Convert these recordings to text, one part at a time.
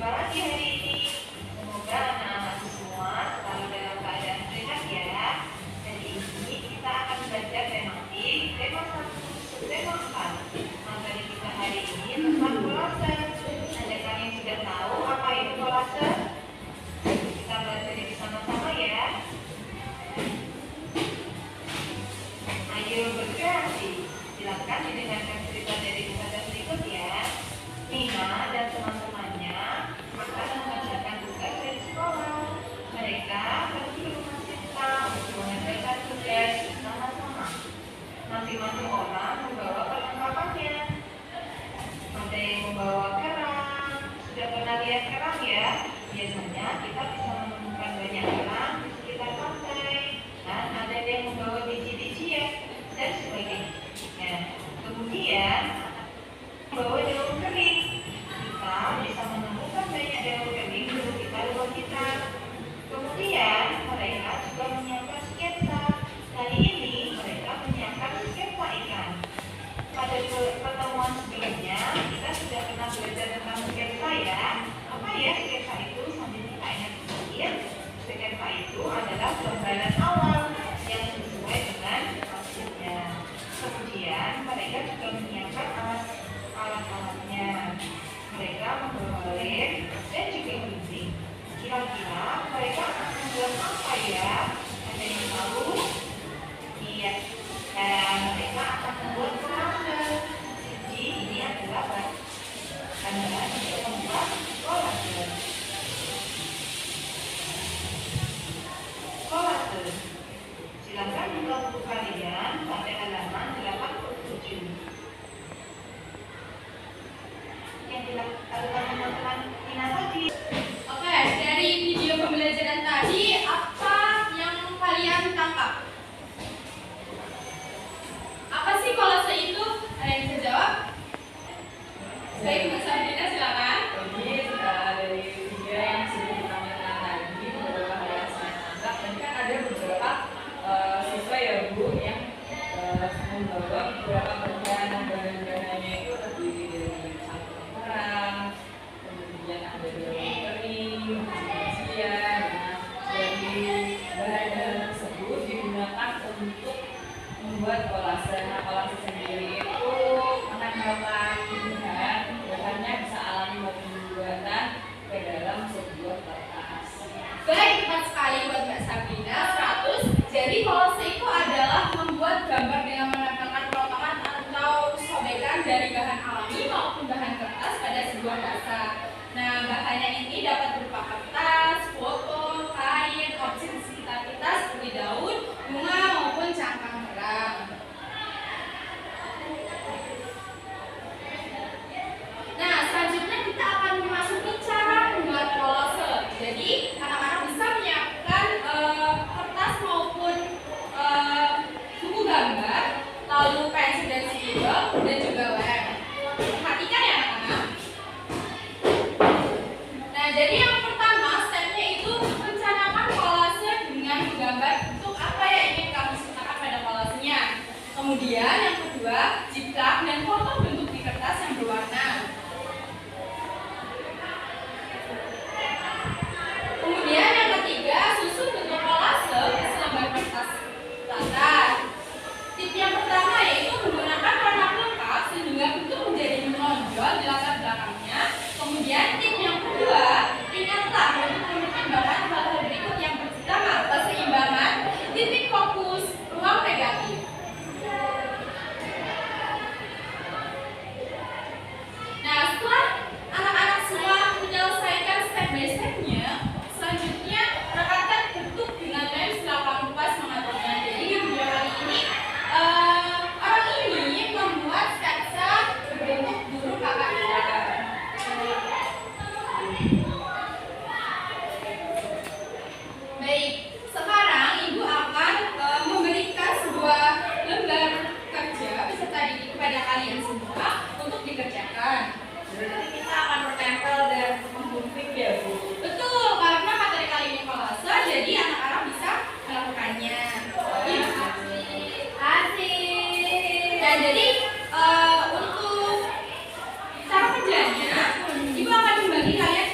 lagi hari ini. Semoga anak-anak semua selalu dalam keadaan sehat ya. Hari ini kita akan belajar tematik tema 1 subtema 4. Materi kita hari ini tentang kolase. Adakah yang sudah tahu apa itu kolase? Kita belajar bersama-sama ya. Ayo berkreasi. Silakan didengarkan cerita dari kisah berikut ya. Nina dan teman-temannya akan mengerjakan tugas dari sekolah. Mereka pergi ke rumah Sita untuk mengerjakan tugas bersama-sama. Masing-masing orang membawa perlengkapannya. Ada yang membawa kerang. Sudah pernah lihat kerang ya? Biasanya kita bisa menemukan banyak kerang di sekitar pantai. Dan ada yang membawa biji-bijian dan sebagainya. Kemudian membawa daun kering. Kita bisa menemukan banyak daun kering di sekitar rumah kita. Kemudian mereka juga menyiapkan sketsa. Kali ini mereka menyiapkan sketsa ikan. Pada pertemuan sebelumnya kita sudah pernah belajar tentang sketsa ya. Apa ya sketsa itu? Sambil kita ingat sedikit. Sketsa itu adalah gambaran awal yang sesuai dengan maksudnya. Kemudian mereka juga menyiapkan alat-alatnya. Mereka membawa lem dan juga gunting. Kira-kira mereka akan membuat apa ya? Ada yang tahu? Iya. Dan mereka akan membuat kolase. Jadi ini adalah gambaran untuk membuat kolase. Kolase. Silakan buka buku kalian pada halaman 87. Yang dilakukan teman-teman Tina tadi. Oke, dari video pembelajaran tadi apa yang kalian tangkap? Apa sih kolase itu? Ada yang bisa jawab? Baik, Mbak Sabrina silakan. Jadi dari video yang sudah ditampilkan tadi beberapa hal yang saya tangkap, dan kan ada beberapa siswa ya Bu yang membawa beberapa bahan-bahannya itu terdiri dari cangkang kerang, kemudian ada daun kering, biji-bijian. Dari bahan-bahan tersebut digunakan untuk membuat kolase. Nah, kolase sendiri itu menambahkan bahannya bisa alami maupun buatan ke dalam sebuah kertas. Baik, tepat sekali buat Mbak Sabrina 100. Jadi kolase itu adalah membuat gambar dengan menambahkan potongan atau sobekan dari bahan alami maupun bahan kertas pada sebuah dasar. Nah, bahannya ini dapat berupa kertas, foto, kain, objek di sekitar kita seperti daun, bunga maupun cangkang kerang. Nah, selanjutnya kita akan memasuki cara membuat kolase. Jadi, anak-anak bisa menyiapkan kertas maupun buku gambar, lalu pensil dan spidol, dan juga lem. Perhatikan ya anak-anak. Nah, jadi yang pertama stepnya itu rencanakan kolase dengan menggambar bentuk apa yang ingin kamu ciptakan pada kolasenya. Kemudian yang kedua, jiplak dan foto bentuk di kertas yang berwarna. Kemudian yang ketiga, susun bentuk kolase ke selembar kertas datar. Tip yang pertama yaitu menggunakan warna lengkap sehingga bentuk menjadi menonjol di latar belakangnya. Kemudian tip yang kedua, ingatlah untuk mempertimbangkan hal-hal berikut yang pertama, keseimbangan, titik fokus, ruang negatif. Nah, setelah anak-anak semua menyelesaikan step by step-nya, selanjutnya rekatkan bentuk dengan lem setelah kamu puas mengaturnya. Jadi di video kali ini orang ini membuat sketsa berbentuk burung kakak ira. Baik, sekarang ibu akan memberikan sebuah lembar kerja beserta didik kepada kalian semua untuk dikerjakan. Berarti kita akan bertempel dan menggunting ya Bu. Betul, karena materi kali ini kolase, jadi anak-anak bisa melakukannya. Asik. Dan jadi untuk cara kerjanya, ibu akan membagi kalian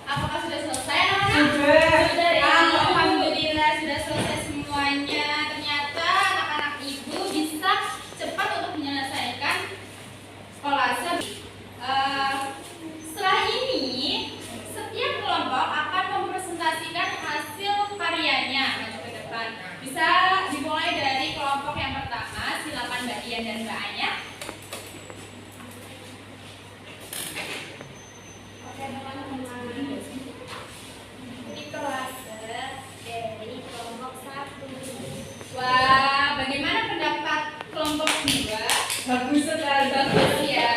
Apakah sudah selesai anak-anak? Sudah. Alhamdulillah sudah selesai semuanya. Ternyata anak-anak ibu bisa cepat untuk menyelesaikan kolase. Setelah ini, setiap kelompok akan mempresentasikan hasil karyanya maju ke depan. Bisa dimulai dari kelompok yang pertama. Silakan Mbak Dian dan Mbak Anya. Ini kolase dari kelompok 1. Wah, bagaimana pendapat kelompok 2? Bagus sekali. Bagus ya,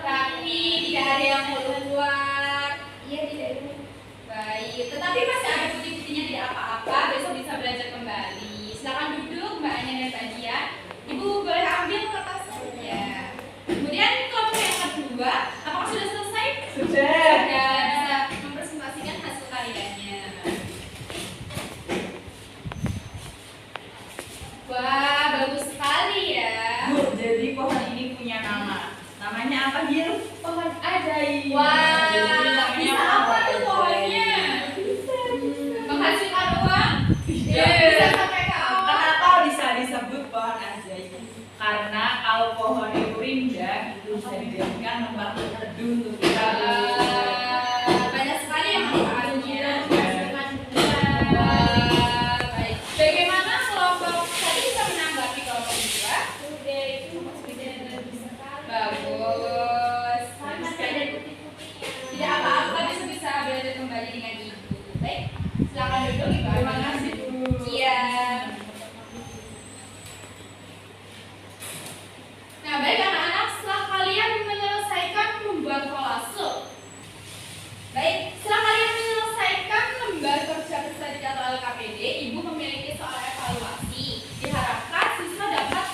rapi, tidak ada yang keluar. Iya, tidak ada. Baik, tetapi masih ada putih-putihnya tidak apa-apa. Besok bisa belajar kembali. Silakan duduk, Mbak Anya dan Mbak Dian. Ibu boleh ambil kertasnya. Kemudian kelompok yang kedua, apakah sudah selesai? Sudah. Sudah bisa mempresentasikan hasil karyanya. Wah, bagus sekali ya. Bu, jadi pohon ini punya nama. Namanya apa, Gil? Pohon ajaib. Jadi Wah, namanya bisa apa tuh pohonnya? Menghasilkan uang? Bisa. Bisa sampai ke awal. Kenapa bisa disebut pohon ajaib? Karena kalau pohon itu rindang, itu bisa dijadikan tempat berteduh untuk kita. Banyak sekali yang manfaatnya. Baik. Bagaimana kelompok tadi bisa menanggapi kelompok kedua? Sudah, itu maksudnya lebih sekali. Bagus. Sama ada putih-putihnya. Tidak apa-apa, besok bisa belajar kembali dengan ibu. Baik, silakan duduk ibu. Terima kasih, Bu. Iya. Nah, baik anak-anak, setelah kalian menyelesaikan membuat kolase. Baik, setelah kalian menyelesaikan lembar kerja kestudian atau LKPD, ibu memiliki soal evaluasi. Diharapkan siswa dapat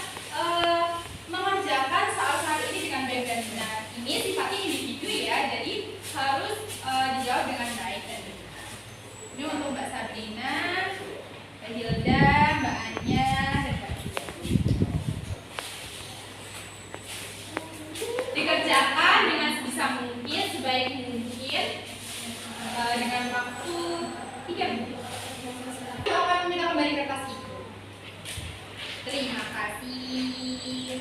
mengerjakan soal-soal ini dengan baik dan benar. Ini sifatnya individu ya, jadi harus dijawab dengan baik dan benar. Ini untuk Mbak Sabrina, Mbak Hilda, Mbak Anya, dan Mbak Dian. Dikerjakan dengan sebisa mungkin, sebaik mungkin, dengan waktu 3 menit. Aku akan meminta kembali kertas itu. Terima kasih.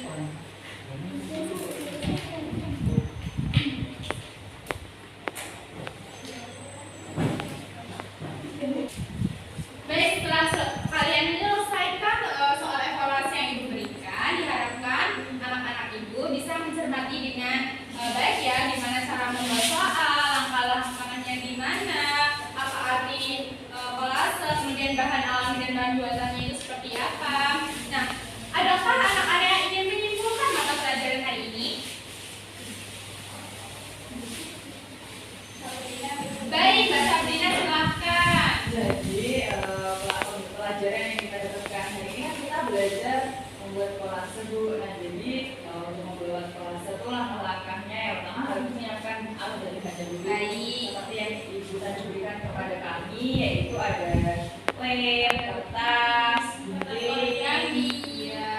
Baik, setelah kalian menyelesaikan soal evaluasi yang ibu berikan, diharapkan anak-anak ibu bisa mencermati dengan baik ya, gimana cara membuat soal, langkah-langkahnya gimana, apa arti kolase, kemudian bahan alami dan bahan buatannya itu seperti apa. Nah, adakah anak-anak yang ingin menyimpulkan mata pelajaran hari ini? Baik, Mbak Sabrina silahkan. Jadi pelajaran yang kita dapatkan hari ini kan kita belajar membuat kolase, Bu. Nah, jadi untuk membuat kolase itu langkah-langkahnya yang pertama harus menyiapkan alat dari bahan dulu. Baik. Seperti yang Ibu tadi berikan kepada kami, yaitu ada lem, kertas, gunting. Iya.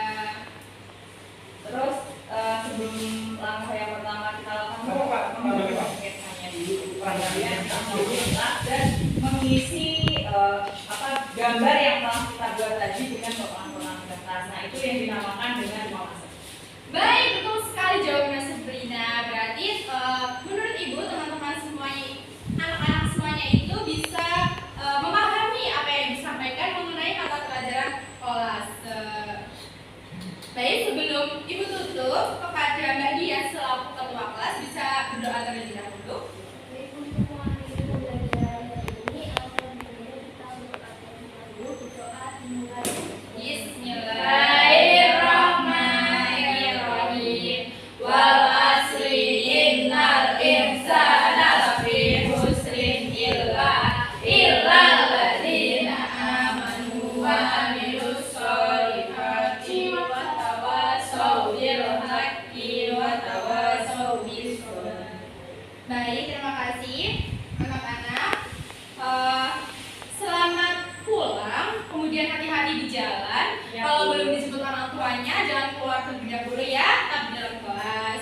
Terus sebelum langkah yang pertama kita lakukan membuat sketsanya dulu, kemudian kita membuat dan mengisi gambar yang telah kita buat tadi dengan potongan-potongan kertas. Nah, itu yang dinamakan dengan kolase. Baik, betul sekali jawabannya Sabrina. Berarti menurut ibu teman-teman semuanya, anak-anak semuanya itu bisa memahami apa yang disampaikan mengenai mata pelajaran kolase. Baik, sebelum ibu tutup kepada Mbak Dian selaku ketua kelas bisa berdoa terlebih dahulu. Baik, untuk mengakhiri pembelajaran hari ini, alhamdulillah kita berdoa dulu, berdoa dimulai. Bismillahirrahmanirrahim. Wa kemudian hati-hati di jalan. Ya, Kalau Bu. belum disebut orang tuanya, jangan keluar terlebih dahulu ya, tetap di dalam kelas.